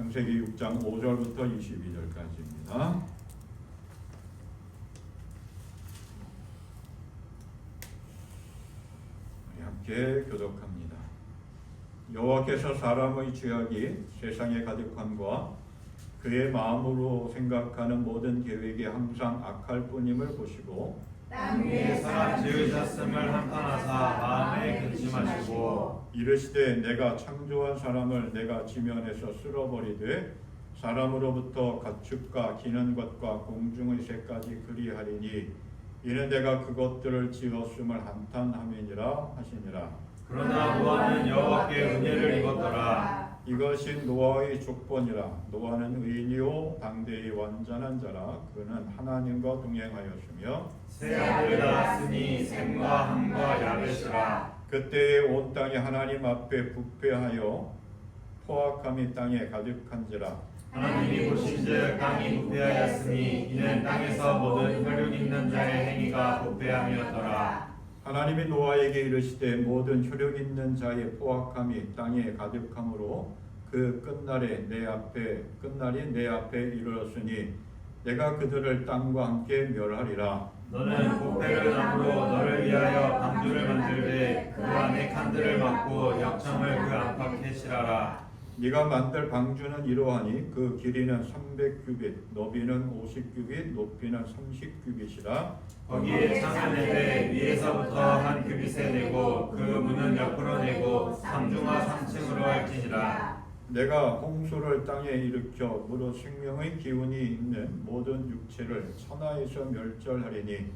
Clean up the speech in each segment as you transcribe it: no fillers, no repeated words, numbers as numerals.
창세기 6장 5절부터 22절까지입니다. 함께 교독합니다. 여호와께서 사람의 죄악이 세상에 가득함과 그의 마음으로 생각하는 모든 계획이 항상 악할 뿐임을 보시고 땅 위에 사람 지으셨음을 한탄하사 마음에 근심하시고 이르시되 내가 창조한 사람을 내가 지면에서 쓸어버리되 사람으로부터 가축과 기는 것과 공중의 새까지 그리하리니 이는 내가 그것들을 지었음을 한탄함이니라 하시니라. 그러나 노아는 여호와께 은혜를 입었더라. 이것이 노아의 족본이라. 노아는 의인이요 당대의 완전한 자라. 그는 하나님과 동행하였으며 세 아들을 낳았으니 셈과 함과 야벳이라. 그때에 온 땅이 하나님 앞에 부패하여 포악함이 땅에 가득한지라. 하나님이 보신즉 땅이 부패하였으니 이는 땅에서 모든 혈육 있는 자의 행위가 부패함이었더라. 하나님이 노아에게 이르시되 모든 혈육 있는 자의 포악함이 땅에 가득함으로 그 끝날이 내 앞에 이르렀으니 내가 그들을 땅과 함께 멸하리라. 너는 부패를 나무로 너를 위하여 방주를 만들되 그 안에 칸들을 막고 역청을 그 안팎에 칠하라. 네가 만들 방주는 이러하니 그 길이는 300규빗, 너비는 50규빗, 높이는 30규빗이라. 거기에 창을 내되 위에서부터 한 규빗에 내고 그 문은 옆으로 내고 3중하 3층으로 할지니라. 내가 홍수를 땅에 일으켜 무릇 생명의 기운이 있는 모든 육체를 천하에서 멸절하리니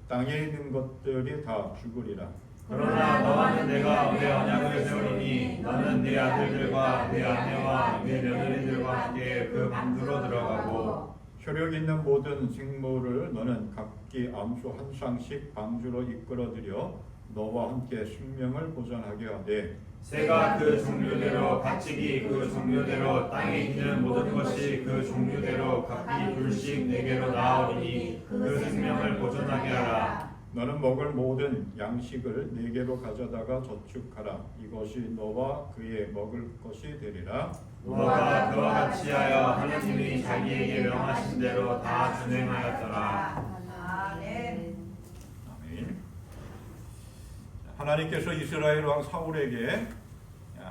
땅에 있는 것들이 다 죽으리라. 그러나 너와는 내가 내 언약을 세우리니 너는 네 아들들과 네 아내와 네 며느리들과 함께 그 방주로 들어가고 혈육 있는 모든 생물을 너는 각기 암수 한 쌍씩 방주로 이끌어들여 너와 함께 생명을 보존하게 하되 새가 그 종류대로 가축이 그 종류대로 땅에 있는 모든 것이 그 종류대로 각기 둘씩 네개로 나아오리니 그 생명을 보존하게 하라. 너는 먹을 모든 양식을 네개로 가져다가 저축하라. 이것이 너와 그의 먹을 것이 되리라. 노아가 그와 같이 하여 하나님이 자기에게 명하신 대로 다 준행하였더라. 아멘. 아멘. 하나님께서 이스라엘 왕 사울에게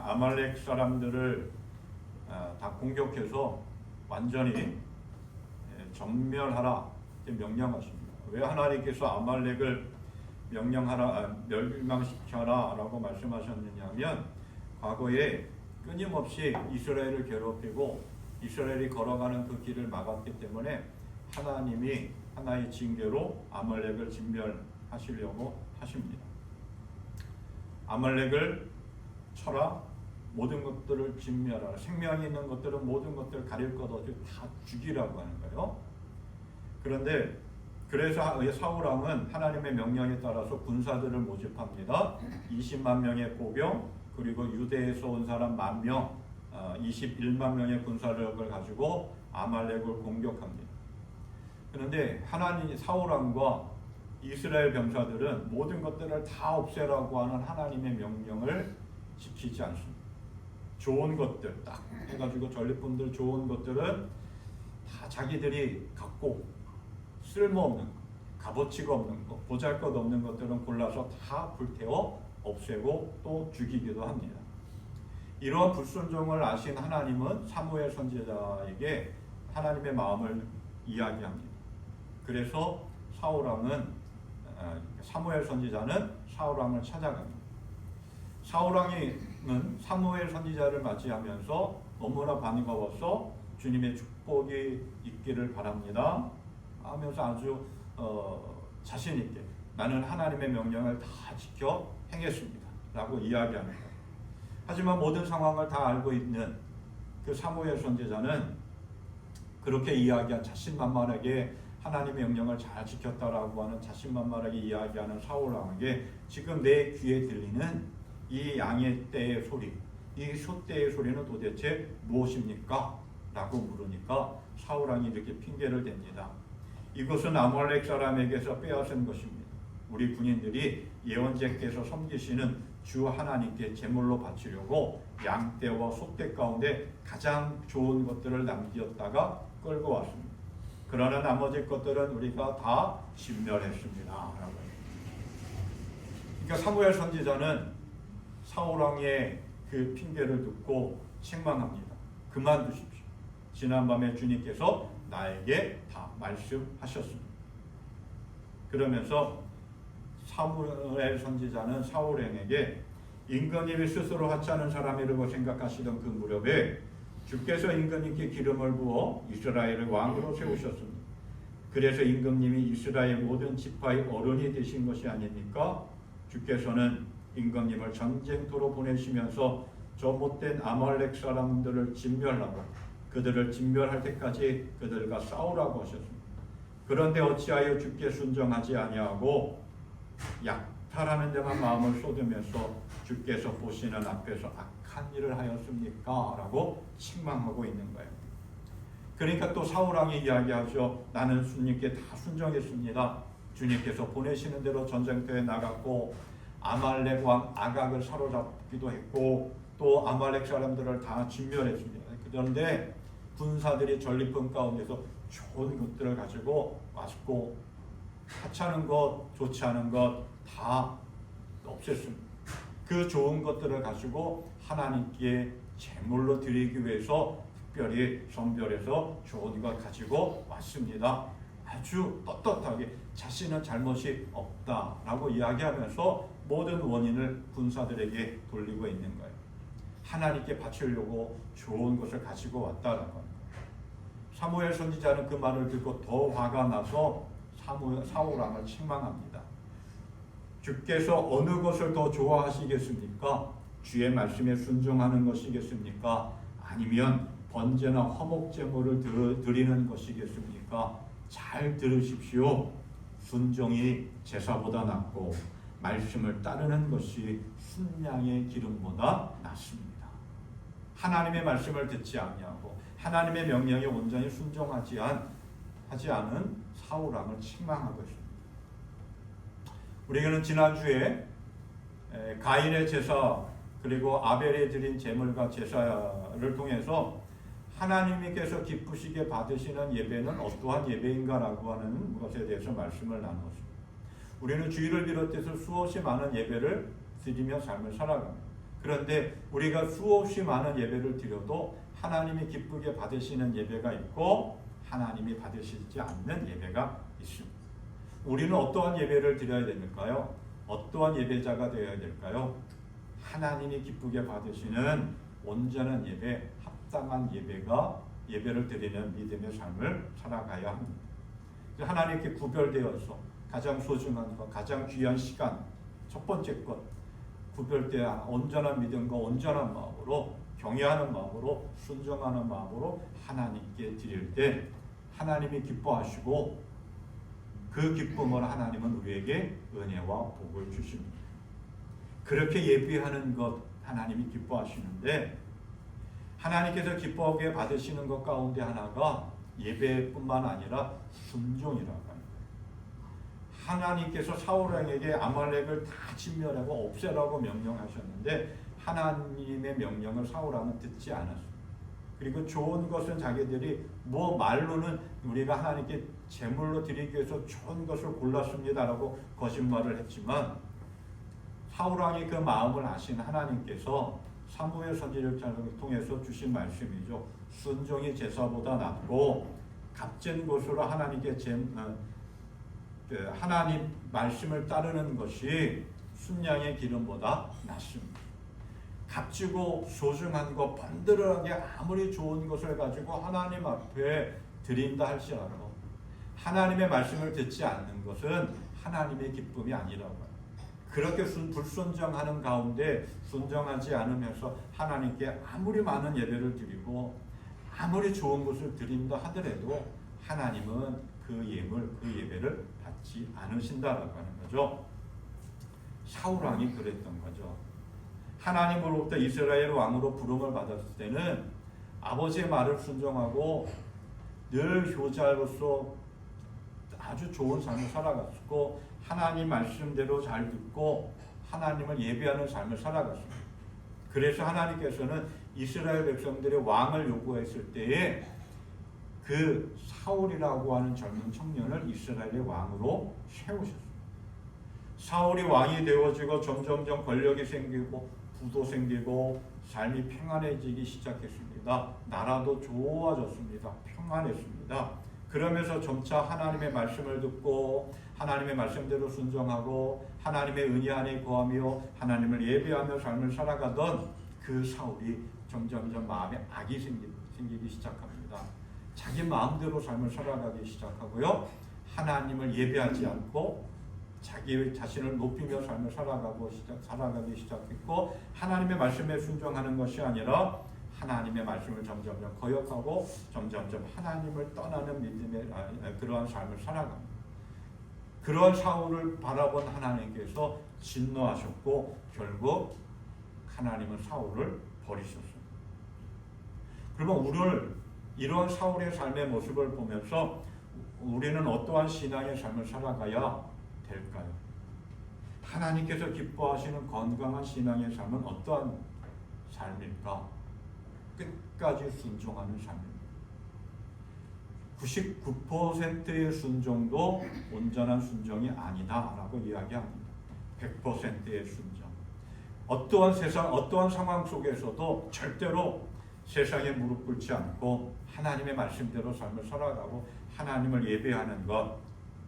아말렉 사람들을 다 공격해서 완전히 전멸하라 명령하십니다. 왜 하나님께서 아말렉을 멸망시켜라 라고 말씀하셨느냐 하면 과거에 끊임없이 이스라엘을 괴롭히고 이스라엘이 걸어가는 그 길을 막았기 때문에 하나님이 하나의 징계로 아말렉을 진멸하시려고 하십니다. 아말렉을 쳐라, 모든 것들을 진멸하라. 생명이 있는 것들은 모든 것들을 가릴 것 없이 다 죽이라고 하는 거예요. 그런데 그래서 사울왕은 하나님의 명령에 따라서 군사들을 모집합니다. 20만 명의 보병 그리고 유대에서 온 사람 10,000명 21만 명의 군사력을 가지고 아말렉을 공격합니다. 그런데 사울왕과 이스라엘 병사들은 모든 것들을 다 없애라고 하는 하나님의 명령을 지키지 않습니다. 좋은 것들 딱 해가지고 전리품들 좋은 것들은 다 자기들이 갖고 쓸모없는 것, 값어치가 없는 것, 보잘것없는 것들은 골라서 다 불태워 없애고 또 죽이기도 합니다. 이러한 불순종을 아신 하나님은 사무엘 선지자에게 하나님의 마음을 이야기합니다. 그래서 사무엘 선지자는 사울왕을 찾아갑니다. 사울왕은 사무엘 선지자를 맞이하면서 너무나 반가워서 주님의 축복이 있기를 바랍니다 하면서 아주 자신 있게 나는 하나님의 명령을 다 지켜 행했습니다 라고 이야기하는 거예요. 하지만 모든 상황을 다 알고 있는 그 사무엘 선지자는 그렇게 이야기한 자신만만하게 하나님의 명령을 잘 지켰다라고 하는 자신만만하게 이야기하는 사울왕에게 지금 내 귀에 들리는 이 양의 떼의 소리, 이 소떼의 소리는 도대체 무엇입니까? 라고 물으니까 사울왕이 이렇게 핑계를 댑니다. 이것은 아말렉 사람에게서 빼앗은 것입니다. 우리 군인들이 예언자께서 섬기시는 주 하나님께 제물로 바치려고 양떼와 소떼 가운데 가장 좋은 것들을 남겼다가 끌고 왔습니다. 그러나 나머지 것들은 우리가 다 진멸했습니다. 그러니까 사무엘 선지자는 사울왕의 그 핑계를 듣고 책망합니다. 그만두십시오. 지난밤에 주님께서 나에게 다 말씀하셨습니다. 그러면서 사무엘 선지자는 사울왕에게 임금님이 스스로 하찮은 사람이라고 생각하시던 그 무렵에 주께서 임금님께 기름을 부어 이스라엘을 왕으로 세우셨습니다. 그래서 임금님이 이스라엘 모든 지파의 어른이 되신 것이 아닙니까? 주께서는 임금님을 전쟁터로 보내시면서 저 못된 아말렉 사람들을 진멸하고 그들을 진멸할 때까지 그들과 싸우라고 하셨습니다. 그런데 어찌하여 주께 순종하지 아니하고 약탈하는 데만 마음을 쏟으면서 주께서 보시는 앞에서 악한 일을 하였습니까? 라고 책망하고 있는 거예요. 그러니까 또 사울왕이 이야기하죠. 나는 주님께 다 순종했습니다. 주님께서 보내시는 대로 전쟁터에 나갔고 아말렉 왕 아각을 사로잡기도 했고 또 아말렉 사람들을 다 진멸했습니다. 그런데 군사들이 전리품 가운데서 좋은 것들을 가지고 왔고 하찮은 것, 좋지 않은 것 다 없앴습니다. 그 좋은 것들을 가지고 하나님께 제물로 드리기 위해서 특별히 선별해서 좋은 것 가지고 왔습니다. 아주 떳떳하게 자신은 잘못이 없다라고 이야기하면서 모든 원인을 군사들에게 돌리고 있는 거예요. 하나님께 바치려고 좋은 것을 가지고 왔다는 겁니다. 사무엘 선지자는 그 말을 듣고 더 화가 나서 사울왕을 책망합니다. 주께서 어느 것을 더 좋아하시겠습니까? 주의 말씀에 순종하는 것이겠습니까? 아니면 번제나 화목제물을 드리는 것이겠습니까? 잘 들으십시오. 순종이 제사보다 낫고 말씀을 따르는 것이 순양의 기름보다 낫습니다. 하나님의 말씀을 듣지 아니하고 하나님의 명령에 온전히 순종하지 않은 사울왕을 책망하고 있습니다. 우리는 지난주에 가인의 제사 그리고 아벨이 드린 제물과 제사를 통해서 하나님께서 기쁘시게 받으시는 예배는 어떠한 예배인가라고 하는 것에 대해서 말씀을 나누었습니다. 우리는 주일을 비롯해서 수없이 많은 예배를 드리며 삶을 살아갑니다. 그런데 우리가 수없이 많은 예배를 드려도 하나님이 기쁘게 받으시는 예배가 있고 하나님이 받으시지 않는 예배가 있습니다. 우리는 어떠한 예배를 드려야 될까요? 어떠한 예배자가 되어야 될까요? 하나님이 기쁘게 받으시는 온전한 예배, 합당한 예배를 드리는 믿음의 삶을 살아가야 합니다. 하나님께 구별되어서 가장 소중한 것, 가장 귀한 시간, 첫 번째 것, 구별되어 온전한 믿음과 온전한 마음으로 경외하는 마음으로 순종하는 마음으로 하나님께 드릴 때 하나님이 기뻐하시고 그 기쁨을 하나님은 우리에게 은혜와 복을 주십니다. 그렇게 예배하는 것 하나님이 기뻐하시는데 하나님께서 기뻐하게 받으시는 것 가운데 하나가 예배뿐만 아니라 순종이라고 합니다. 하나님께서 사울왕에게 아말렉을 다 진멸하고 없애라고 명령하셨는데 하나님의 명령을 사울왕은 듣지 않았습니다. 그리고 좋은 것은 자기들이 말로는 우리가 하나님께 제물로 드리기 위해서 좋은 것을 골랐습니다라고 거짓말을 했지만 사울왕이 그 마음을 아신 하나님께서 사무엘 선지자를 통해서 주신 말씀이죠. 순종이 제사보다 낫고 값진 것으로 하나님께 하나님 말씀을 따르는 것이 순양의 기름보다 낫습니다. 값지고 소중한 것, 번들하게 아무리 좋은 것을 가지고 하나님 앞에 드린다 할지라도 하나님의 말씀을 듣지 않는 것은 하나님의 기쁨이 아니라고 해요. 그렇게 불순종하는 가운데 순종하지 않으면서 하나님께 아무리 많은 예배를 드리고 아무리 좋은 것을 드린다 하더라도 하나님은 그 예배를 받지 않으신다라고 하는 거죠. 사울왕이 그랬던 거죠. 하나님으로부터 이스라엘 왕으로 부름을 받았을 때는 아버지의 말을 순종하고 늘 효자로서 아주 좋은 삶을 살아갔고 하나님 말씀대로 잘 듣고 하나님을 예배하는 삶을 살아갔습니다. 그래서 하나님께서는 이스라엘 백성들의 왕을 요구했을 때에 그 사울이라고 하는 젊은 청년을 이스라엘의 왕으로 세우셨습니다. 사울이 왕이 되어지고 점점점 권력이 생기고 부도 생기고 삶이 평안해지기 시작했습니다. 나라도 좋아졌습니다. 평안했습니다. 그러면서 점차 하나님의 말씀을 듣고 하나님의 말씀대로 순종하고 하나님의 은혜 안에 거하며 하나님을 예배하며 삶을 살아가던 그 사울이 점점점 마음에 악이 생기기 시작합니다. 자기 마음대로 삶을 살아가기 시작하고요. 하나님을 예배하지 않고 자기 자신을 높이며 삶을 살아가기 시작했고 하나님의 말씀에 순종하는 것이 아니라 하나님의 말씀을 점점점 거역하고 점점점 하나님을 떠나는 믿음의 그러한 삶을 살아갑니다. 그러한 사울을 바라본 하나님께서 진노하셨고 결국 하나님은 사울을 버리셨습니다. 그러면 오늘 이러한 사울의 삶의 모습을 보면서 우리는 어떠한 신앙의 삶을 살아가야 될까요? 하나님께서 기뻐하시는 건강한 신앙의 삶은 어떠한 삶일까? 끝까지 순종하는 삶입니다. 99%의 순종도 온전한 순종이 아니다라고 이야기합니다. 100%의 순종. 어떠한 세상, 어떠한 상황 속에서도 절대로 세상에 무릎 꿇지 않고 하나님의 말씀대로 삶을 살아가고 하나님을 예배하는 것,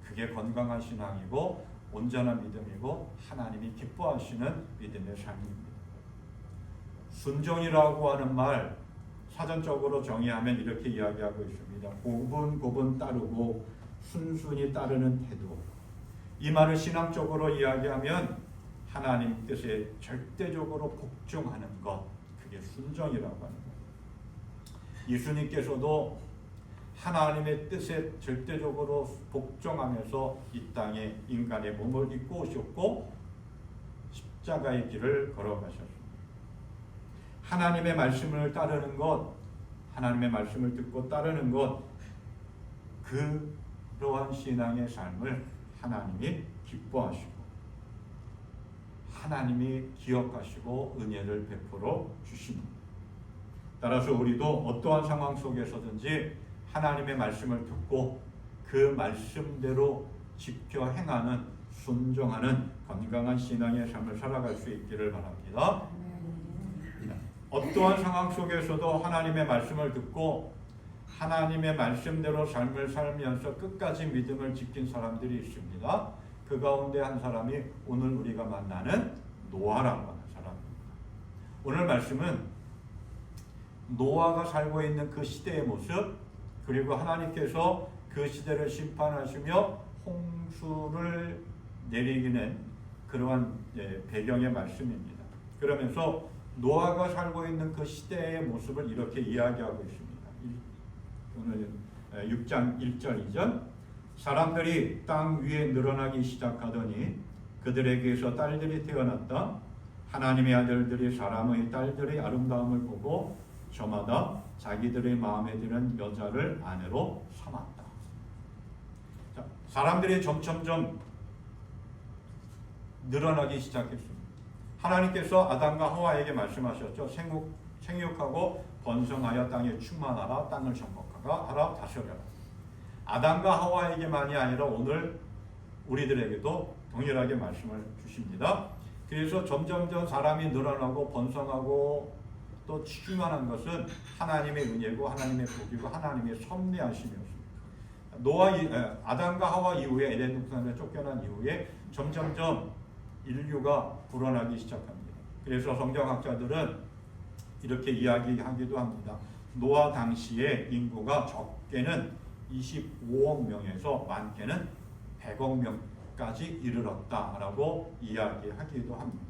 그게 건강한 신앙이고 온전한 믿음이고 하나님이 기뻐하시는 믿음의 삶입니다. 순종이라고 하는 말 사전적으로 정의하면 이렇게 이야기하고 있습니다. 고분고분 따르고 순순히 따르는 태도. 이 말을 신앙적으로 이야기하면 하나님 뜻에 절대적으로 복종하는 것, 그게 순종이라고 하는 것. 예수님께서도 하나님의 뜻에 절대적으로 복종하면서 이 땅에 인간의 몸을 입고 오셨고 십자가의 길을 걸어가셨습니다. 하나님의 말씀을 따르는 것, 하나님의 말씀을 듣고 따르는 것, 그러한 신앙의 삶을 하나님이 기뻐하시고 하나님이 기억하시고 은혜를 베풀어 주십니다. 따라서 우리도 어떠한 상황 속에서든지 하나님의 말씀을 듣고 그 말씀대로 지켜 행하는 순종하는 건강한 신앙의 삶을 살아갈 수 있기를 바랍니다. 어떠한 상황 속에서도 하나님의 말씀을 듣고 하나님의 말씀대로 삶을 살면서 끝까지 믿음을 지킨 사람들이 있습니다. 그 가운데 한 사람이 오늘 우리가 만나는 노아라고 하는 사람입니다. 오늘 말씀은 노아가 살고 있는 그 시대의 모습, 그리고 하나님께서 그 시대를 심판하시며 홍수를 내리기는 그러한 배경의 말씀입니다. 그러면서 노아가 살고 있는 그 시대의 모습을 이렇게 이야기하고 있습니다. 오늘 6장 1절 2절 사람들이 땅 위에 늘어나기 시작하더니 그들에게서 딸들이 태어났다. 하나님의 아들들이 사람의 딸들의 아름다움을 보고 저마다 자기들의 마음에 드는 여자를 아내로 삼았다. 자, 사람들이 점점점 늘어나기 시작했습니다. 하나님께서 아담과 하와에게 말씀하셨죠. 생육하고 번성하여 땅에 충만하라, 땅을 정복하라, 다스려라. 아담과 하와에게만이 아니라 오늘 우리들에게도 동일하게 말씀을 주십니다. 그래서 점점점 사람이 늘어나고 번성하고 또 충만한 것은 하나님의 은혜고 하나님의 복이고 하나님의 섭리하심이었습니다. 아담과 하와 이후에 에덴 동산에 쫓겨난 이후에 점점점 인류가 불어나기 시작합니다. 그래서 성경학자들은 이렇게 이야기하기도 합니다. 노아 당시의 인구가 적게는 25억 명에서 많게는 100억 명까지 이르렀다라고 이야기하기도 합니다.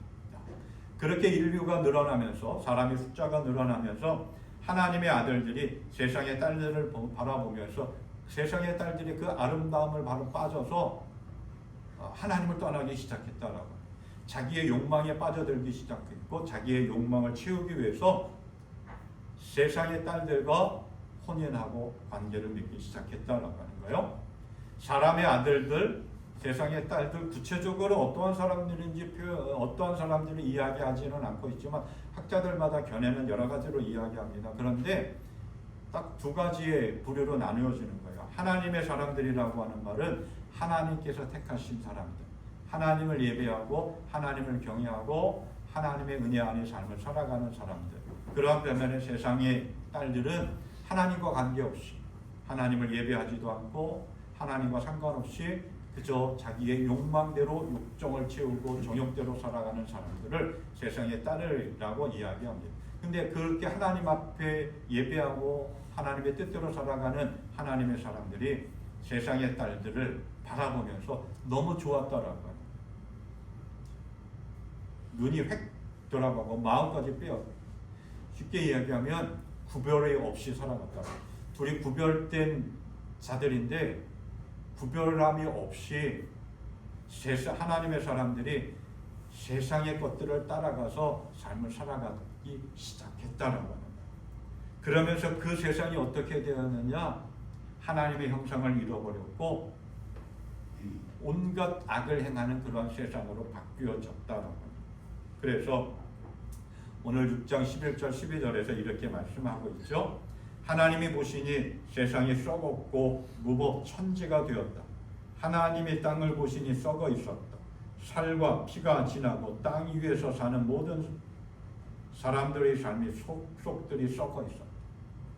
그렇게 인류가 늘어나면서 사람의 숫자가 늘어나면서 하나님의 아들들이 세상의 딸들을 바라보면서 세상의 딸들이 그 아름다움을 바로 빠져서 하나님을 떠나기 시작했다라고. 자기의 욕망에 빠져들기 시작했고 자기의 욕망을 채우기 위해서 세상의 딸들과 혼인하고 관계를 맺기 시작했다라고 하는 거예요. 사람의 아들들, 세상의 딸들 구체적으로 어떠한 사람들인지 어떠한 사람들을 이야기하지는 않고 있지만 학자들마다 견해는 여러 가지로 이야기합니다. 그런데 딱 두 가지의 부류로 나누어지는 거예요. 하나님의 사람들이라고 하는 말은 하나님께서 택하신 사람들, 하나님을 예배하고 하나님을 경외하고 하나님의 은혜 안의 삶을 살아가는 사람들. 그러한 반면에 세상의 딸들은 하나님과 관계없이 하나님을 예배하지도 않고 하나님과 상관없이 그저 자기의 욕망대로 욕정을 채우고 정욕대로 살아가는 사람들을 세상의 딸이라고 이야기합니다. 근데 그렇게 하나님 앞에 예배하고 하나님의 뜻대로 살아가는 하나님의 사람들이 세상의 딸들을 바라보면서 너무 좋았다라고 합니다. 눈이 획 돌아가고 마음까지 빼어 쉽게 이야기하면 구별이 없이 살아갔다. 둘이 구별된 자들인데 구별함이 없이 하나님의 사람들이 세상의 것들을 따라가서 삶을 살아가기 시작했다라고 합니다. 그러면서 그 세상이 어떻게 되었느냐? 하나님의 형상을 잃어버렸고 온갖 악을 행하는 그러한 세상으로 바뀌어졌다라고 합니다. 그래서 오늘 6장 11절 12절에서 이렇게 말씀하고 있죠. 하나님이 보시니 세상이 썩었고 무법천지가 되었다. 하나님이 땅을 보시니 썩어 있었다. 살과 피가 지나고 땅 위에서 사는 모든 사람들의 삶이 속들이 썩어 있었다.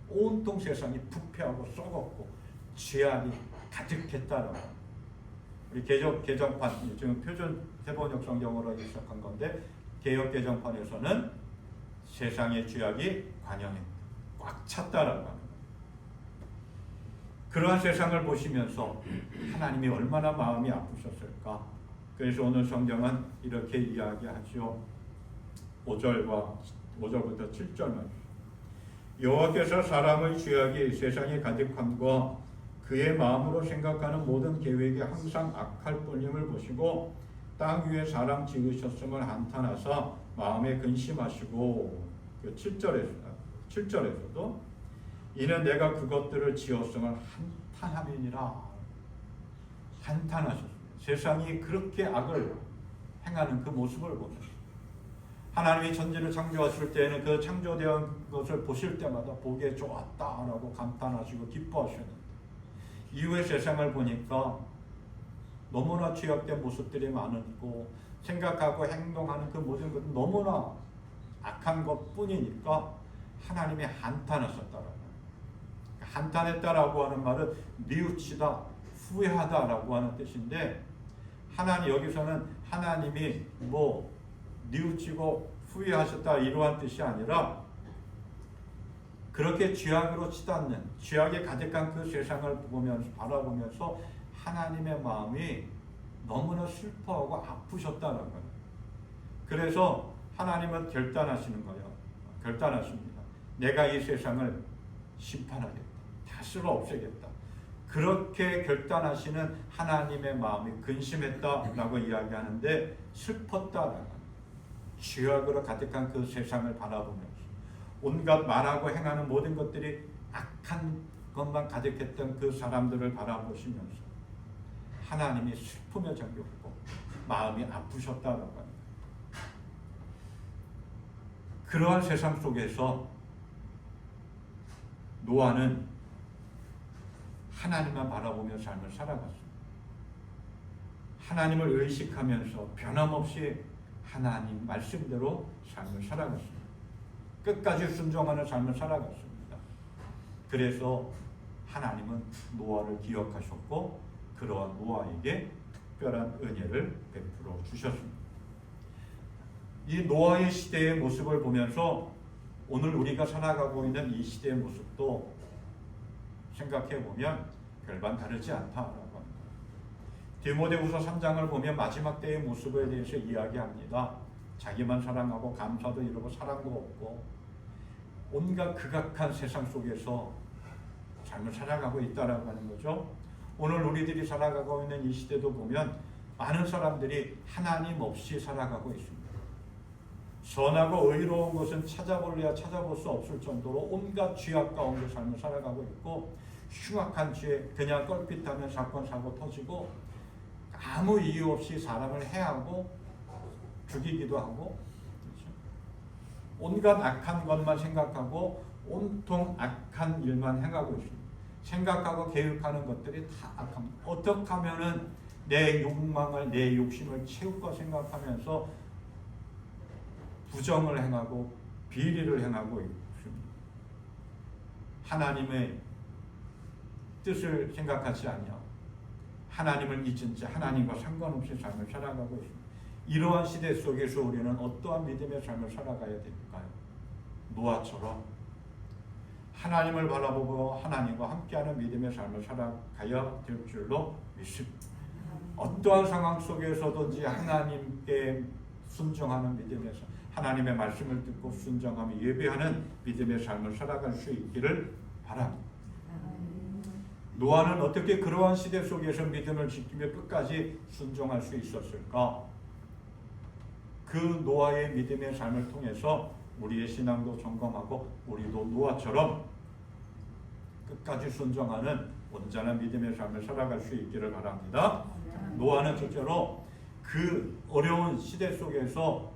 온통 세상이 부패하고 썩었고 죄악이 가득했다라고 합니다. 우리 개정판 지금 표준 대번역 성경으로 시작한 건데 개역 개정판에서는 세상의 죄악이 관영에 꽉 찼다라고 합니다. 그러한 세상을 보시면서 하나님이 얼마나 마음이 아프셨을까? 그래서 오늘 성경은 이렇게 이야기하죠. 5절부터 7절 말씀. 여호와께서 사람의 죄악이 세상에 가득함과 그의 마음으로 생각하는 모든 계획이 항상 악할 뿐임을 보시고 땅 위에 사람 지으셨음을 한탄하사 마음에 근심하시고 7절에서도 이는 내가 그것들을 지었음을 한탄함이니라. 한탄하셨습니다. 세상이 그렇게 악을 행하는 그 모습을 보셨습니다. 하나님이 천지를 창조하실 때에는 그 창조된 것을 보실 때마다 보기에 좋았다라고 감탄하시고 기뻐하셨는데 이후의 세상을 보니까 너무나 죄악된 모습들이 많고 생각하고 행동하는 그 모든 것은 너무나 악한 것뿐이니까 하나님이 한탄하셨다라고 합니다. 한탄했다라고 하는 말은 뉘우치다, 후회하다라고 하는 뜻인데 하나님 여기서는 하나님이 뉘우치고 후회하셨다 이러한 뜻이 아니라 그렇게 죄악으로 치닫는 죄악에 가득한 그 세상을 바라보면서 하나님의 마음이 너무나 슬퍼하고 아프셨다는 거예요. 그래서 하나님은 결단하시는 거예요. 결단하십니다. 내가 이 세상을 심판하겠다. 다스려 없애겠다. 그렇게 결단하시는 하나님의 마음이 근심했다라고 이야기하는데 슬펐다라고 죄악으로 가득한 그 세상을 바라보면서 온갖 말하고 행하는 모든 것들이 악한 것만 가득했던 그 사람들을 바라보시면서 하나님이 슬픔에 잠겼고 마음이 아프셨다라고 합니다. 그러한 세상 속에서 노아는 하나님만 바라보며 삶을 살아갔습니다. 하나님을 의식하면서 변함없이 하나님 말씀대로 삶을 살아갔습니다. 끝까지 순종하는 삶을 살아갔습니다. 그래서 하나님은 노아를 기억하셨고 그러한 노아에게 특별한 은혜를 베풀어 주셨습니다. 이 노아의 시대의 모습을 보면서 오늘 우리가 살아가고 있는 이 시대의 모습도 생각해 보면 별반 다르지 않다라고 합니다. 디모데후서 3장을 보면 마지막 때의 모습에 대해서 이야기합니다. 자기만 사랑하고 감사도 이루고 사랑도 없고 온갖 극악한 세상 속에서 삶을 살아가고 있다라고 하는 거죠. 오늘 우리들이 살아가고 있는 이 시대도 보면 많은 사람들이 하나님 없이 살아가고 있습니다. 선하고 의로운 것은 찾아볼래야 찾아볼 수 없을 정도로 온갖 죄악 가운데 삶을 살아가고 있고 흉악한 죄, 그냥 껄핏하면 사건 사고 터지고 아무 이유 없이 사람을 해하고 죽이기도 하고, 그렇죠? 온갖 악한 것만 생각하고 온통 악한 일만 행하고 있습니다. 생각하고 계획하는 것들이 다 악합니다. 어떻게 하면은 내 욕망을, 내 욕심을 채울까 생각하면서 부정을 행하고 비리를 행하고 있습니다. 하나님의 뜻을 생각하지 아니하고 하나님을 잊은 채 하나님과 상관없이 삶을 살아가고 있습니다. 이러한 시대 속에서 우리는 어떠한 믿음의 삶을 살아가야 될까요? 노아처럼 하나님을 바라보고 하나님과 함께하는 믿음의 삶을 살아가야 될 줄로 믿습니다. 어떠한 상황 속에서든지 하나님께 순종하는 믿음의 삶, 하나님의 말씀을 듣고 순종하며 예배하는 믿음의 삶을 살아갈 수 있기를 바랍니다. 노아는 어떻게 그러한 시대 속에서 믿음을 지키며 끝까지 순종할 수 있었을까? 그 노아의 믿음의 삶을 통해서 우리의 신앙도 점검하고 우리도 노아처럼 끝까지 순종하는 온전한 믿음의 삶을 살아갈 수 있기를 바랍니다. 노아는 첫째로 그 어려운 시대 속에서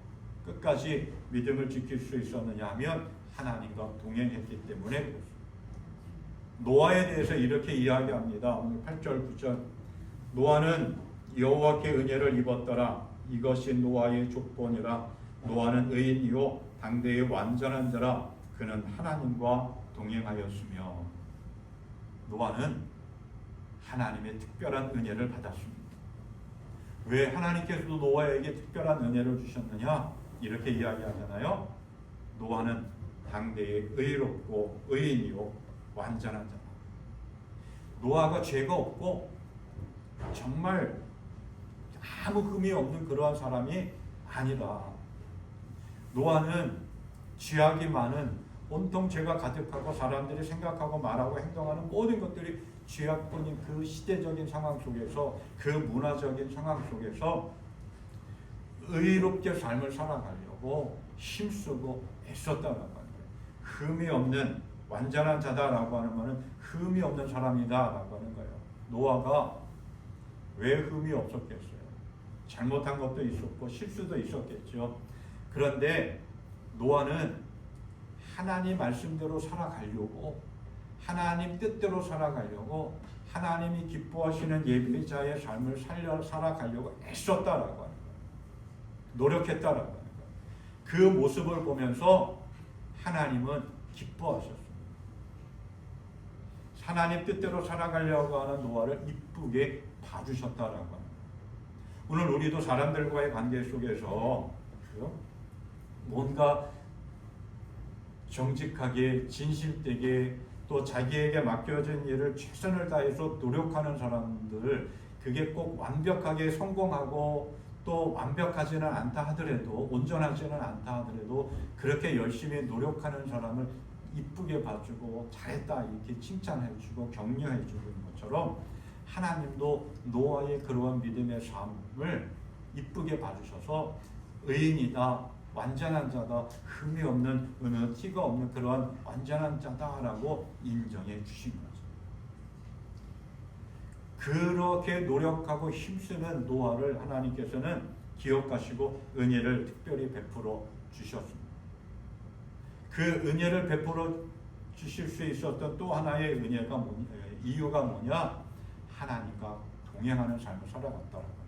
끝까지 믿음을 지킬 수 있었느냐 하면 하나님과 동행했기 때문에 그렇습니다. 노아에 대해서 이렇게 이야기합니다. 오늘 8절 9절 노아는 여호와께 은혜를 입었더라. 이것이 노아의 족본이라. 노아는 의인이요 당대의 완전한 자라. 그는 하나님과 동행하였으며. 노아는 하나님의 특별한 은혜를 받았습니다. 왜 하나님께서도 노아에게 특별한 은혜를 주셨느냐? 이렇게 이야기하잖아요. 노아는 당대의 의롭고 의인이요 완전한 자다. 노아가 죄가 없고 정말 아무 흠이 없는 그러한 사람이 아니다. 노아는 죄악이 많은 온통 죄가 가득하고 사람들이 생각하고 말하고 행동하는 모든 것들이 죄악뿐인 그 시대적인 상황 속에서, 그 문화적인 상황 속에서 의롭게 삶을 살아가려고 힘쓰고 애썼다라고 하는 거예요. 흠이 없는 완전한 자다라고 하는 것은 흠이 없는 사람이다라고 하는 거예요. 노아가 왜 흠이 없었겠어요? 잘못한 것도 있었고 실수도 있었겠죠. 그런데 노아는 하나님 말씀대로 살아가려고, 하나님 뜻대로 살아가려고, 하나님이 기뻐하시는 예배자의 삶을 살아가려고 애썼다라고 하는 거예요. 노력했다라고 하는 거예요. 그 모습을 보면서 하나님은 기뻐하셨습니다. 하나님 뜻대로 살아가려고 하는 노아를 이쁘게 봐주셨다라고 합니다. 오늘 우리도 사람들과의 관계 속에서 뭔가 정직하게 진실되게 또 자기에게 맡겨진 일을 최선을 다해서 노력하는 사람들, 그게 꼭 완벽하게 성공하고 또 완벽하지는 않다 하더라도, 온전하지는 않다 하더라도 그렇게 열심히 노력하는 사람을 이쁘게 봐주고 잘했다 이렇게 칭찬해주고 격려해주는 것처럼 하나님도 노아의 그러한 믿음의 삶을 이쁘게 봐주셔서 의인이다, 완전한 자다, 흠이 없는 어느 티가 없는 그러한 완전한 자다라고 인정해 주신 거죠. 그렇게 노력하고 힘쓰는 노아를 하나님께서는 기억하시고 은혜를 특별히 베풀어 주셨습니다. 그 은혜를 베풀어 주실 수 있었던 또 하나의 은혜가 이유가 뭐냐? 하나님과 동행하는 삶을 살아갔다라고 합니다.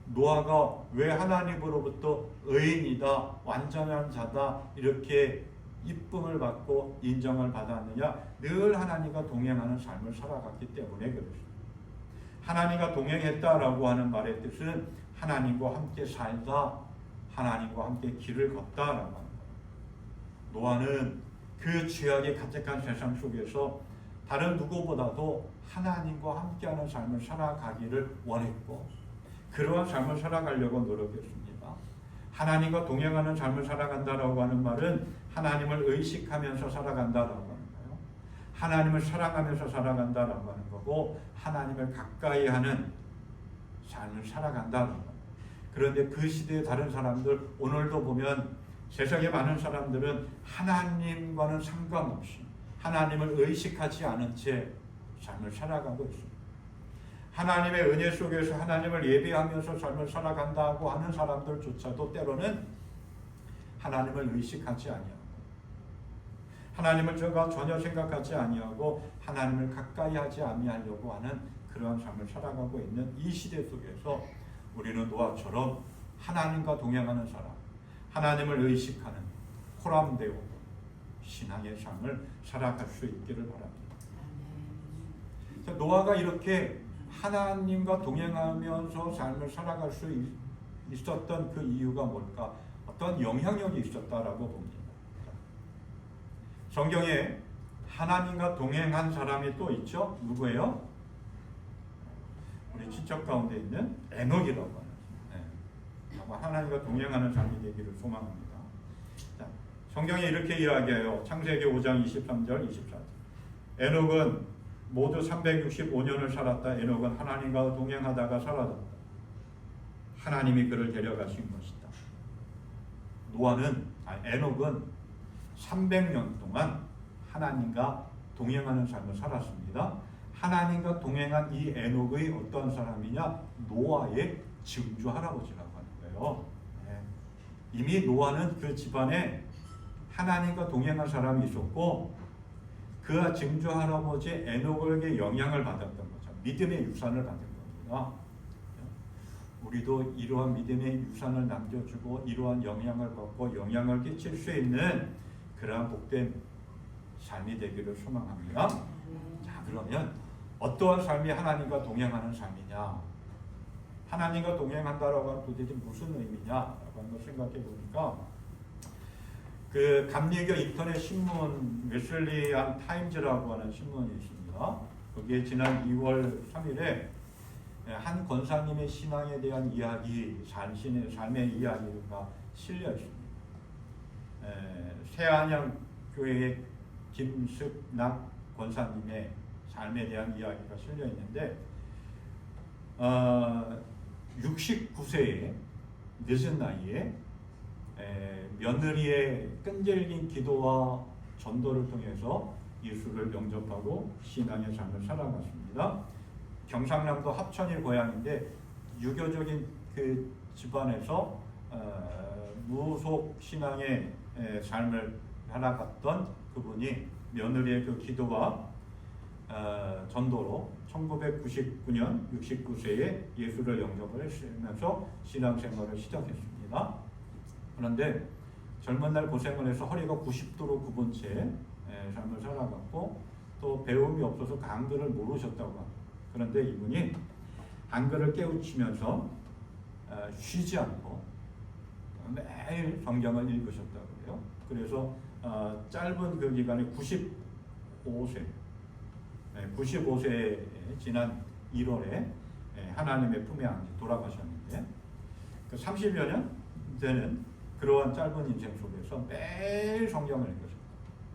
노아가 왜 하나님으로부터 의인이다, 완전한 자다 이렇게 이쁨을 받고 인정을 받았느냐? 늘 하나님과 동행하는 삶을 살아갔기 때문에 그렇습니다. 하나님과 동행했다라고 하는 말의 뜻은 하나님과 함께 살다, 하나님과 함께 길을 걷다라고 합니다. 노아는 그 죄악이 가득한 세상 속에서 다른 누구보다도 하나님과 함께하는 삶을 살아가기를 원했고 그러한 삶을 살아가려고 노력했습니다. 하나님과 동행하는 삶을 살아간다라고 하는 말은 하나님을 의식하면서 살아간다라고 하는 거예요. 하나님을 사랑하면서 살아간다라고 하는 거고 하나님을 가까이 하는 삶을 살아간다라고 합니다. 그런데 그 시대의 다른 사람들, 오늘도 보면 세상에 많은 사람들은 하나님과는 상관없이 하나님을 의식하지 않은 채 삶을 살아가고 있습니다. 하나님의 은혜 속에서 하나님을 예배하면서 삶을 살아간다고 하는 사람들조차도 때로는 하나님을 의식하지 아니하고 하나님을 전혀 생각하지 아니하고 하나님을 가까이 하지 아니하려고 하는 그러한 삶을 살아가고 있는 이 시대 속에서 우리는 노아처럼 하나님과 동행하는 사람, 하나님을 의식하는 호람되고 신앙의 삶을 살아갈 수 있기를 바랍니다. 노아가 이렇게 하나님과 동행하면서 삶을 살아갈 수 있었던 그 이유가 뭘까? 어떤 영향력이 있었다라고 봅니다. 성경에 하나님과 동행한 사람이 또 있죠. 누구예요? 우리 친척 가운데 있는 에녹이라고 하는. 하나님과 동행하는 삶이 되기를 소망합니다. 자, 성경에 이렇게 이야기해요. 창세기 5장 23절 24절. 에녹은 모두 365년을 살았다. 에녹은 하나님과 동행하다가 사라졌다. 하나님이 그를 데려가신 것이다. 에녹은 300년 동안 하나님과 동행하는 삶을 살았습니다. 하나님과 동행한 이 에녹의 어떤 사람이냐? 노아의 증조 할아버지라고 하는 거예요. 이미 노아는 그 집안에 하나님과 동행한 사람이 있었고 그 증조 할아버지 에녹에게 영향을 받았던 거죠. 믿음의 유산을 받은 겁니다. 우리도 이러한 믿음의 유산을 남겨주고 이러한 영향을 받고 영향을 끼칠 수 있는 그러한 복된 삶이 되기를 소망합니다. 자, 그러면 어떠한 삶이 하나님과 동행하는 삶이냐? 하나님과 동행한다라고 하면 도대체 무슨 의미냐라고 하는 걸 생각해 보니까 그 감리교 인터넷 신문 웨슬리안 타임즈라고 하는 신문이 있습니다. 거기에 지난 2월 3일에 한 권사님의 신앙에 대한 이야기, 삶의 이야기가 실려 있습니다. 새안양 교회의 김숙낙 권사님의 삶에 대한 이야기가 실려 있는데 69세의 늦은 나이에 며느리의 끈질긴 기도와 전도를 통해서 예수를 영접하고 신앙의 삶을 살아갔습니다. 경상남도 합천이 고향인데 유교적인 그 집안에서 무속 신앙의 삶을 살아갔던 그분이 며느리의 그 기도와 전도로 1999년 69세에 예수를 영접을 하면서 신앙생활을 시작했습니다. 그런데 젊은 날 고생을 해서 허리가 90도로 굽은 채 삶을 살아갔고 또 배움이 없어서 한글을 모르셨다고 합니다. 그런데 이분이 한글을 깨우치면서 쉬지 않고 매일 성경을 읽으셨다고 해요. 그래서 짧은 그 기간에 95세에 지난 1월에 하나님의 품에 안겨 돌아가셨는데 그 30여 년 되는 그러한 짧은 인생 속에서 매일 성경을 읽으셨다.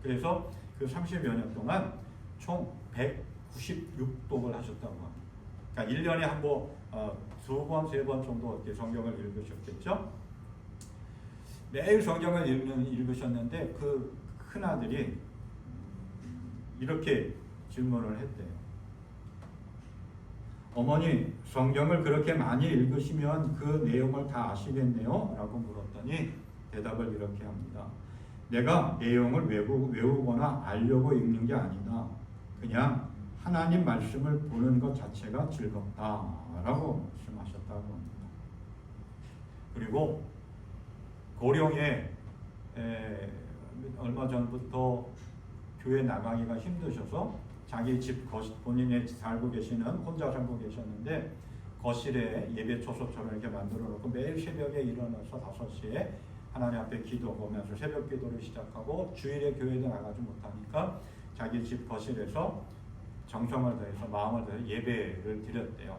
그래서 그 30여 년 동안 총 196독을 하셨다고 합니다. 그러니까 1년에 한 번, 2번, 3번 정도 이렇게 성경을 읽으셨겠죠. 매일 성경을 읽으셨는데 그 큰아들이 이렇게 질문을 했대요. 어머니, 성경을 그렇게 많이 읽으시면 그 내용을 다 아시겠네요? 라고 물었더니 대답을 이렇게 합니다. 내가 내용을 외우거나 알려고 읽는 게 아니다. 그냥 하나님 말씀을 보는 것 자체가 즐겁다라고 말씀하셨다고 합니다. 그리고 고령에 얼마 전부터 교회 나가기가 힘드셔서 자기 집 본인이 살고 계시는 혼자 살고 계셨는데 거실에 예배 초소처럼 이렇게 만들어 놓고 매일 새벽에 일어나서 5시에 하나님 앞에 기도하면서 새벽 기도를 시작하고 주일에 교회도 나가지 못하니까 자기 집 거실에서 정성을 다해서 마음을 다해서 예배를 드렸대요.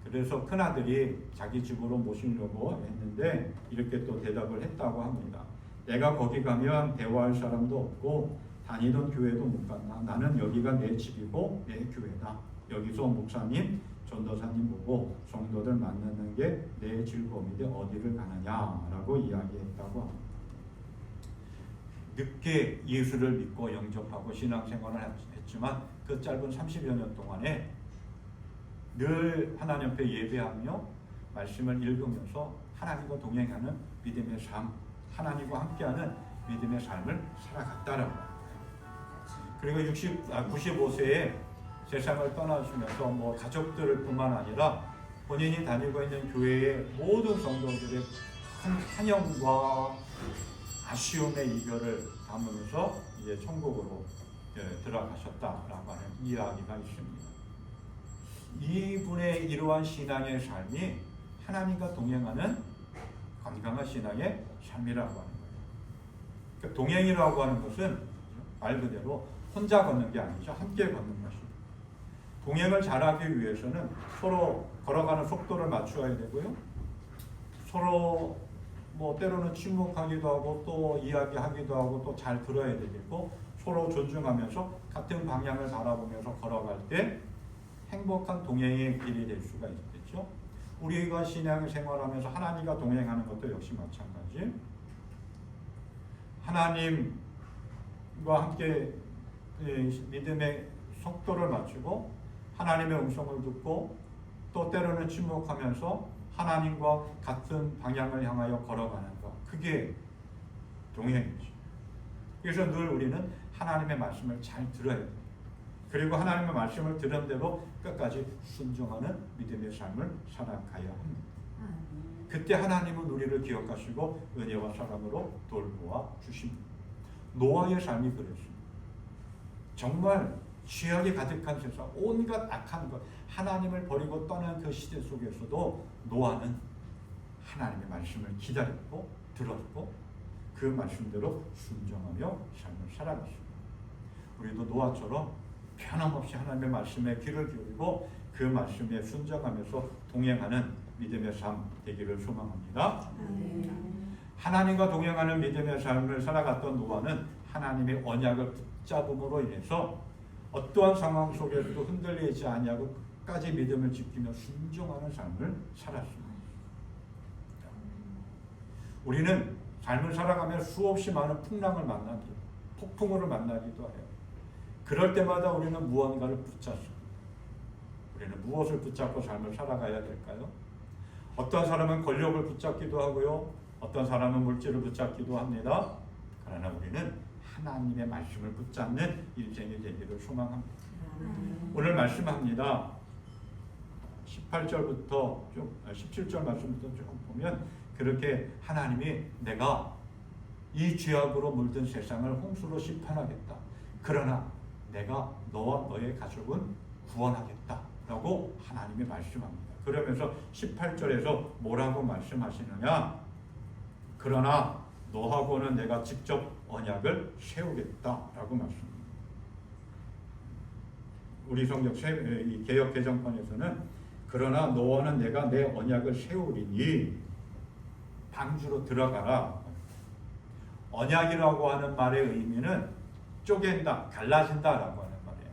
그래서 큰아들이 자기 집으로 모시려고 했는데 이렇게 또 대답을 했다고 합니다. 내가 거기 가면 대화할 사람도 없고 다니던 교회도 못 간다. 나는 여기가 내 집이고 내 교회다. 여기서 목사님, 전도사님 보고 성도들 만나는 게 내 즐거움인데 어디를 가느냐라고 이야기했다고 합니다. 늦게 예수를 믿고 영접하고 신앙생활을 했지만 그 짧은 30여 년 동안에 늘 하나님 앞에 예배하며 말씀을 읽으면서 하나님과 동행하는 믿음의 삶, 하나님과 함께하는 믿음의 삶을 살아갔다라고 합니다. 그리고 95세에 세상을 떠나시면서 뭐 가족들 뿐만 아니라 본인이 다니고 있는 교회의 모든 성도들의 큰 한영과 아쉬움의 이별을 담으면서 이제 천국으로 들어가셨다라고 하는 이야기가 있습니다. 이분의 이러한 신앙의 삶이 하나님과 동행하는 건강한 신앙의 삶이라고 하는 거예요. 그러니까 동행이라고 하는 것은 말 그대로 혼자 걷는 게 아니죠. 함께 걷는 것입니다. 동행을 잘하기 위해서는 서로 걸어가는 속도를 맞추어야 되고요. 서로 뭐 때로는 침묵하기도 하고 또 이야기하기도 하고 또 잘 들어야 되겠고 서로 존중하면서 같은 방향을 바라보면서 걸어갈 때 행복한 동행의 길이 될 수가 있겠죠. 우리가 신앙 생활하면서 하나님과 동행하는 것도 역시 마찬가지. 하나님과 함께 믿음의 속도를 맞추고 하나님의 음성을 듣고 또 때로는 침묵하면서 하나님과 같은 방향을 향하여 걸어가는 것, 그게 동행이죠. 그래서 늘 우리는 하나님의 말씀을 잘 들어야 돼요. 그리고 하나님의 말씀을 들은 대로 끝까지 순종하는 믿음의 삶을 살아가야 합니다. 그때 하나님은 우리를 기억하시고 은혜와 사랑으로 돌보아 주십니다. 노아의 삶이 그랬습니다. 정말 죄악이 가득한 세상, 온갖 악한 것, 하나님을 버리고 떠난 그 시대 속에서도 노아는 하나님의 말씀을 기다렸고 들었고 그 말씀대로 순종하며 삶을 살아갔습니다. 우리도 노아처럼 변함없이 하나님의 말씀에 귀를 기울이고 그 말씀에 순종하면서 동행하는 믿음의 삶 되기를 소망합니다. 하나님과 동행하는 믿음의 삶을 살아갔던 노아는 하나님의 언약을 붙잡음으로 인해서 어떠한 상황 속에서도 흔들리지 아니하고 끝까지 믿음을 지키며 순종하는 삶을 살았습니다. 우리는 삶을 살아가며 수없이 많은 풍랑을 만나기도, 폭풍우를 만나기도 해요. 그럴 때마다 우리는 무언가를 붙잡습니다. 우리는 무엇을 붙잡고 삶을 살아가야 될까요? 어떤 사람은 권력을 붙잡기도 하고요. 어떤 사람은 물질을 붙잡기도 합니다. 그러나 우리는 하나님의 말씀을 붙잡는 인생이 되기를 소망합니다. 오늘 말씀합니다. 18절부터 17절 말씀부터 조금 보면 그렇게 하나님이 내가 이 죄악으로 물든 세상을 홍수로 심판하겠다. 그러나 내가 너와 너의 가족은 구원하겠다. 라고 하나님이 말씀합니다. 그러면서 18절에서 뭐라고 말씀하시느냐? 그러나 너하고는 내가 직접 언약을 세우겠다라고 말씀합니다. 우리 성경 개역 개정판에서는 그러나 너와는 내가 내 언약을 세우리니 방주로 들어가라. 언약이라고 하는 말의 의미는 쪼갠다, 갈라진다라고 하는 말이에요.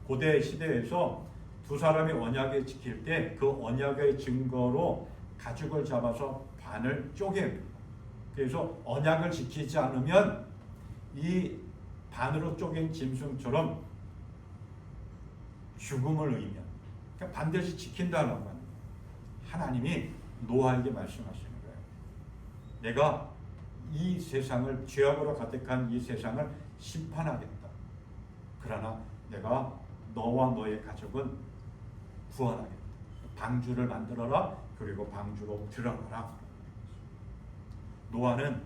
고대 시대에서 두 사람이 언약을 지킬 때 그 언약의 증거로 가죽을 잡아서 반을 쪼갭니다. 그래서 언약을 지키지 않으면 이 반으로 쪼갠 짐승처럼 죽음을 의미합니다. 그러니까 반드시 지킨다라고 합니다. 하나님이 노아에게 말씀하시는 거예요. 내가 이 세상을 죄악으로 가득한 이 세상을 심판하겠다. 그러나 내가 너와 너의 가족은 구원하겠다. 방주를 만들어라. 그리고 방주로 들어가라. 노아는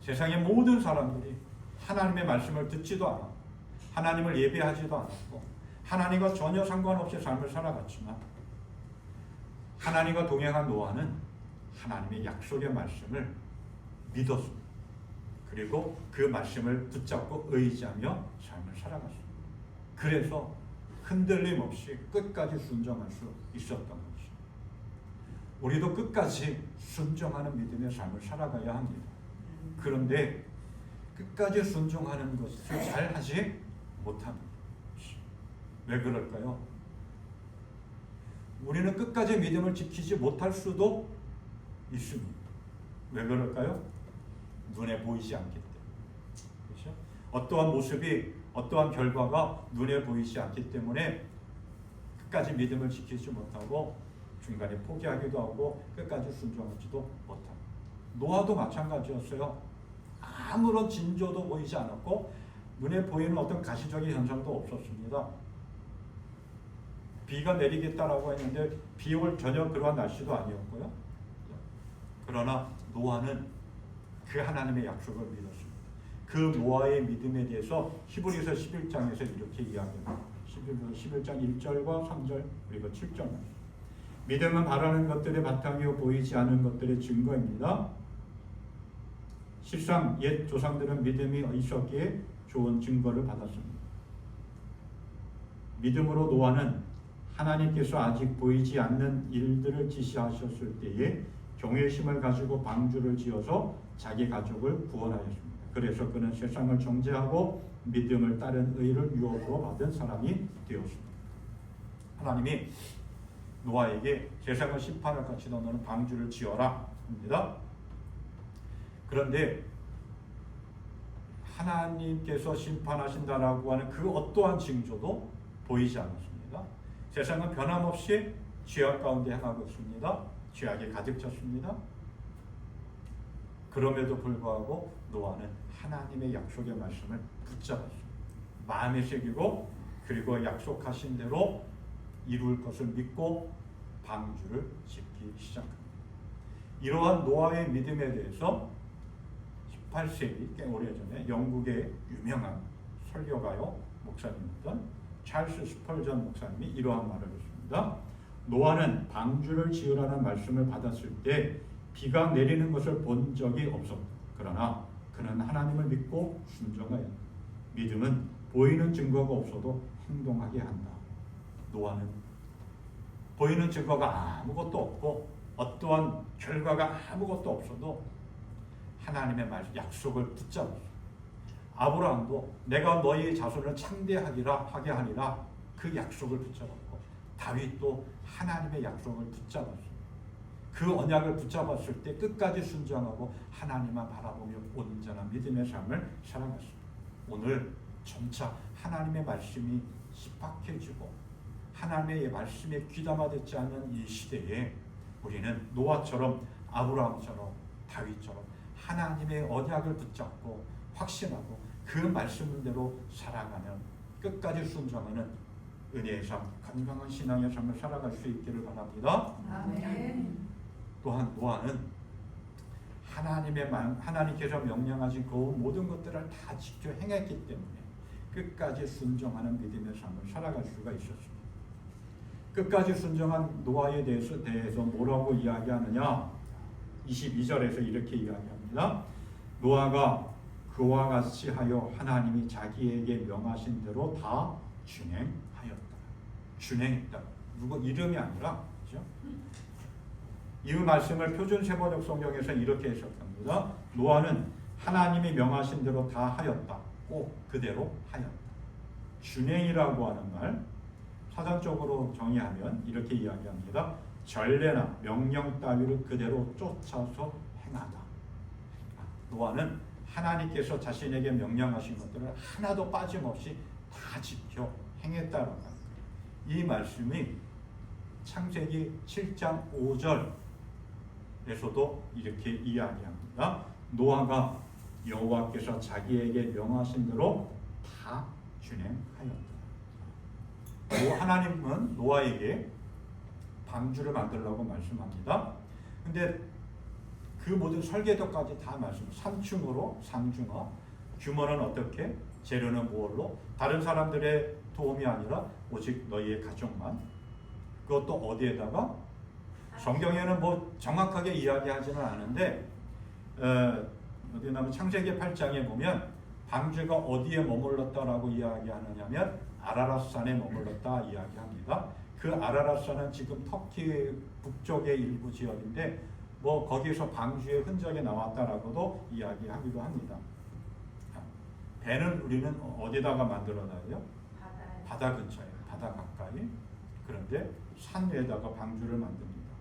세상의 모든 사람들이 하나님의 말씀을 듣지도 않았고 하나님을 예배하지도 않았고 하나님과 전혀 상관없이 삶을 살아갔지만 하나님과 동행한 노아는 하나님의 약속의 말씀을 믿었습니다. 그리고 그 말씀을 붙잡고 의지하며 삶을 살아갔습니다. 그래서 흔들림 없이 끝까지 순종할 수 있었던 것입니다. 우리도 끝까지 순종하는 믿음의 삶을 살아가야 합니다. 그런데 끝까지 순종하는 것을 잘 하지 못합니다. 왜 그럴까요? 우리는 끝까지 믿음을 지키지 못할 수도 있습니다. 왜 그럴까요? 눈에 보이지 않기 때문에. 그렇죠? 어떠한 모습이, 어떠한 결과가 눈에 보이지 않기 때문에 끝까지 믿음을 지키지 못하고 중간에 포기하기도 하고 끝까지 순종하지도 못하고, 노아도 마찬가지였어요. 아무런 징조도 보이지 않았고 눈에 보이는 어떤 가시적인 현상도 없었습니다. 비가 내리겠다라고 했는데 비 올 전혀 그러한 날씨도 아니었고요. 그러나 노아는 그 하나님의 약속을 믿었습니다. 그 노아의 믿음에 대해서 히브리서 11장에서 이렇게 이야기합니다. 11장 1절과 3절 그리고 7절. 믿음은 바라는 것들의 바탕이요 보이지 않은 것들의 증거입니다. 실상 옛 조상들은 믿음이 있었기에 좋은 증거를 받았습니다. 믿음으로 노아는 하나님께서 아직 보이지 않는 일들을 지시하셨을 때에 경외심을 가지고 방주를 지어서 자기 가족을 구원하였습니다. 그래서 그는 세상을 정죄하고 믿음을 따른 의를 유업으로 받은 사람이 되었습니다. 하나님이 노아에게 세상을 심판할 같이 너는 방주를 지어라 합니다. 그런데 하나님께서 심판하신다라고 하는 그 어떠한 징조도 보이지 않았습니다. 세상은 변함없이 죄악 가운데 행하고 있습니다. 죄악에 가득 찼습니다. 그럼에도 불구하고 노아는 하나님의 약속의 말씀을 붙잡았습니다. 마음에 새기고 그리고 약속하신 대로 이룰 것을 믿고 방주를 짓기 시작합니다. 이러한 노아의 믿음에 대해서 18세기 꽤 오래전에 영국의 유명한 설교가요 목사님이었던 찰스 스펄전 목사님이 이러한 말을 했습니다. 노아는 방주를 지으라는 말씀을 받았을 때 비가 내리는 것을 본 적이 없었다. 그러나 그는 하나님을 믿고 순종하였다. 믿음은 보이는 증거가 없어도 행동하게 한다. 노아는 보이는 증거가 아무것도 없고 어떠한 결과가 아무것도 없어도 하나님의 말씀 약속을 붙잡았어. 아브라함도 내가 너희 자손을 창대하기라 하게 하리라 그 약속을 붙잡았고, 다윗도 하나님의 약속을 붙잡았어. 그 언약을 붙잡았을 때 끝까지 순종하고 하나님만 바라보며 온전한 믿음의 삶을 살아갔습니다. 오늘 점차 하나님의 말씀이 핍박해지고 하나님의 말씀에 귀담아 듣지 않는 이 시대에 우리는 노아처럼 아브라함처럼 다윗처럼 하나님의 언약을 붙잡고 확신하고 그 말씀대로 살아가는 끝까지 순종하는 은혜의 삶, 건강한 신앙의 삶을 살아갈 수 있기를 바랍니다. 아멘. 또한 노아는 하나님께서 명령하신 그 모든 것들을 다 직접 행했기 때문에 끝까지 순종하는 믿음의 삶을 살아갈 수가 있었습니다. 끝까지 순종한 노아에 대해서 뭐라고 이야기하느냐? 22절에서 이렇게 이야기합니다. 노아가 그와 같이 하여 하나님이 자기에게 명하신 대로 다 준행하였다. 준행했다. 누구 이름이 아니라, 그렇죠? 이 말씀을 표준 세번역 성경에서 이렇게 해석합니다. 노아는 하나님이 명하신 대로 다 하였다. 꼭 그대로 하였다. 준행이라고 하는 말 사전적으로 정의하면 이렇게 이야기합니다. 전례나 명령 따위를 그대로 쫓아서 행하다. 노아는 하나님께서 자신에게 명령하신 것들을 하나도 빠짐없이 다 지켜 행했다는 것. 이 말씀이 창세기 7장 5절에서도 이렇게 이야기합니다. 노아가 여호와께서 자기에게 명하신 대로 다 준행하였다. 하나님은 노아에게 방주를 만들라고 말씀합니다. 근데 그 모든 설계도까지 다 말씀. 3층으로 상중하, 규모는 어떻게, 재료는 무엇로, 다른 사람들의 도움이 아니라 오직 너희의 가족만. 그것도 어디에다가? 성경에는 뭐 정확하게 이야기하지는 않은데 어디 나면 창세기 8장에 보면 방주가 어디에 머물렀다라고 이야기하느냐면 아라랏산에 머물렀다 이야기합니다. 그 아라랏산은 지금 터키 북쪽의 일부 지역인데 뭐 거기서 방주의 흔적이 나왔다라고도 이야기하기도 합니다. 배는 우리는 어디다가 만들어놔요? 바다 근처에, 바다 가까이. 그런데 산 위에다가 방주를 만듭니다.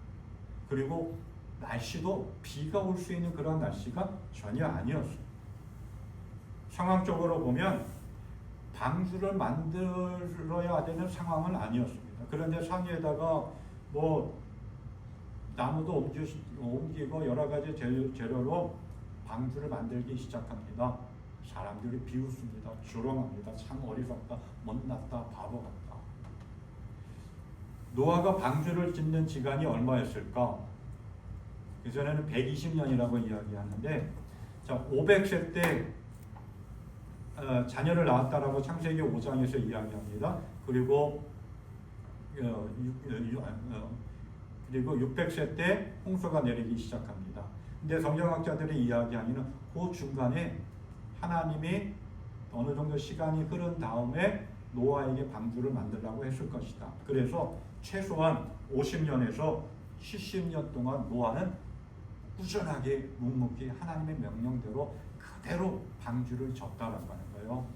그리고 날씨도 비가 올 수 있는 그런 날씨가 전혀 아니었어요. 상황적으로 보면 방주를 만들어야 되는 상황은 아니었습니다. 그런데 상위에다가 뭐 나무도 옮기고 여러 가지 재료로 방주를 만들기 시작합니다. 사람들이 비웃습니다. 조롱합니다. 참 어리석다, 못났다, 바보 같다. 노아가 방주를 짓는 기간이 얼마였을까? 그전에는 120년이라고 이야기하는데, 자, 500세 때 자녀를 낳았다라고 창세기 5장에서 이야기합니다. 그리고 600세 때 홍수가 내리기 시작합니다. 근데 성경학자들이 이야기하기는 그 중간에 하나님이 어느 정도 시간이 흐른 다음에 노아에게 방주를 만들라고 했을 것이다. 그래서 최소한 50년에서 70년 동안 노아는 꾸준하게 묵묵히 하나님의 명령대로 그대로 방주를 졌다라고 하는 거예요.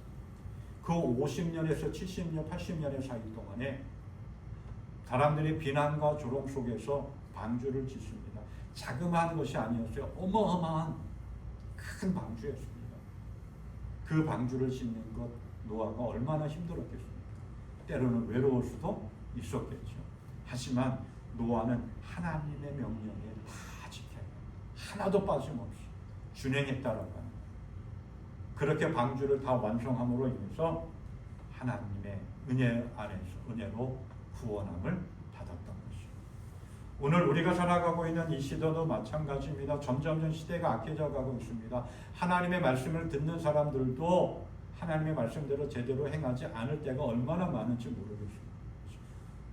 그 50년에서 70년, 80년의 사이 동안에 사람들이 비난과 조롱 속에서 방주를 짓습니다. 자그마한 것이 아니었어요. 어마어마한 큰 방주였습니다. 그 방주를 짓는 것 노아가 얼마나 힘들었겠습니까? 때로는 외로울 수도 있었겠죠. 하지만 노아는 하나님의 명령에 다 지켜 하나도 빠짐없이 준행했다라고 합니다. 그렇게 방주를 다 완성함으로 인해서 하나님의 은혜 안에서 은혜로 구원함을 받았던 것이죠. 오늘 우리가 살아가고 있는 이 시대도 마찬가지입니다. 점점 시대가 악해져 가고 있습니다. 하나님의 말씀을 듣는 사람들도 하나님의 말씀대로 제대로 행하지 않을 때가 얼마나 많은지 모르겠습니다.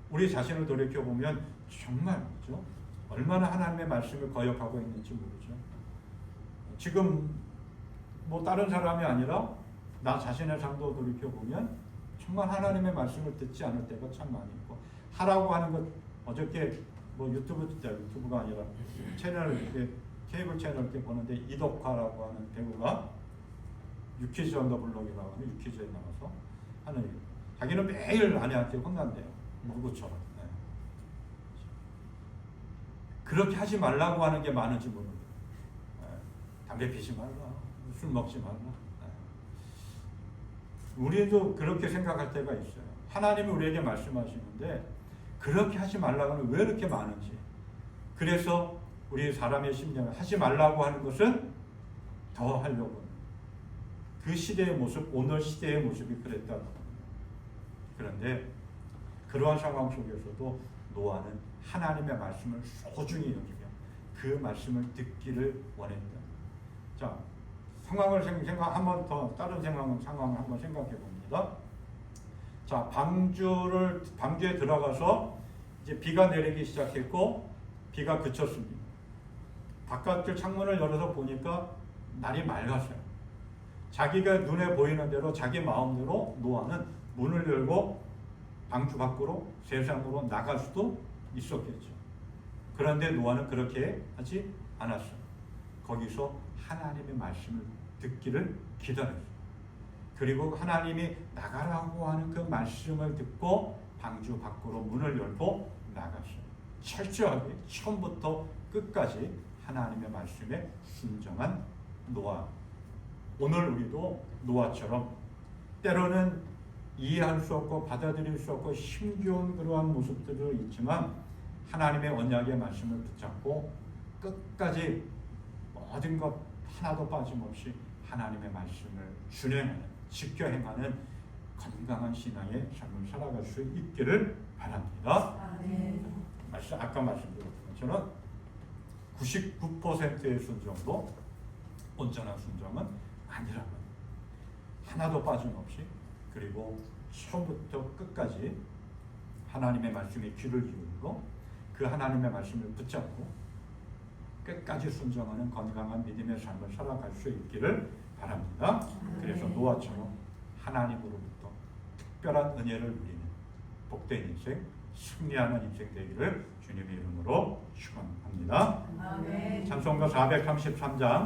우리 자신을 돌이켜보면 정말 그렇죠? 얼마나 하나님의 말씀을 거역하고 있는지 모르죠. 지금 뭐 다른 사람이 아니라 나 자신의 삶도 돌이켜보면 정말 하나님의 말씀을 듣지 않을 때가 참 많이 있고, 하라고 하는 것 어저께 뭐 유튜브가 아니라 채널 이렇게 케이블 채널 이렇게 보는데 이덕화라고 하는 배우가 유퀴즈 온 더 블록이라고 하는 유퀴즈에 나와서 하는 얘기. 자기는 매일 아내한테 혼난대요. 누구처럼. 네. 그렇게 하지 말라고 하는 게 많은지 모르겠어요. 네. 담배 피지 말라, 술 먹지 말라. 네. 우리도 그렇게 생각할 때가 있어요. 하나님이 우리에게 말씀하시는데 그렇게 하지 말라고 하는 왜 이렇게 많은지. 그래서 우리 사람의 심령을 하지 말라고 하는 것은 더 하려고 합니다. 그 시대의 모습, 오늘 시대의 모습이 그랬다고 합니다. 그런데 그러한 상황 속에서도 노아는 하나님의 말씀을 소중히 여기며 그 말씀을 듣기를 원했다. 자, 상황을 한번 더 다른 상황을 한번 생각해 봅니다. 자, 방주에 들어가서 이제 비가 내리기 시작했고 비가 그쳤습니다. 바깥을 창문을 열어서 보니까 날이 맑았어요. 자기가 눈에 보이는 대로 자기 마음대로 노아는 문을 열고 방주 밖으로 세상으로 나갈 수도 있었겠죠. 그런데 노아는 그렇게 하지 않았어요. 거기서 하나님의 말씀을 듣기를 기다렸어요. 그리고 하나님이 나가라고 하는 그 말씀을 듣고 방주 밖으로 문을 열고 나갔어요. 철저하게 처음부터 끝까지 하나님의 말씀에 순종한 노아. 오늘 우리도 노아처럼 때로는 이해할 수 없고 받아들일 수 없고 힘겨운 그러한 모습들도 있지만 하나님의 언약의 말씀을 붙잡고 끝까지 모든 것 하나도 빠짐없이 하나님의 말씀을 준행하는, 지켜 행하는 건강한 신앙의 삶을 살아갈 수 있기를 바랍니다. 아까 말씀드렸던 것처럼 99%의 순종도 온전한 순종은 아니라고 합니다. 하나도 빠짐없이, 그리고 처음부터 끝까지 하나님의 말씀에 귀를 기울이고 그 하나님의 말씀을 붙잡고 끝까지 순종하는 건강한 믿음의 삶을 살아갈 수 있기를 바랍니다. 그래서 노아처럼 하나님으로부터 특별한 은혜를 누리는 복된 인생, 승리하는 인생 되기를 주님의 이름으로 축원합니다. 찬송가 433장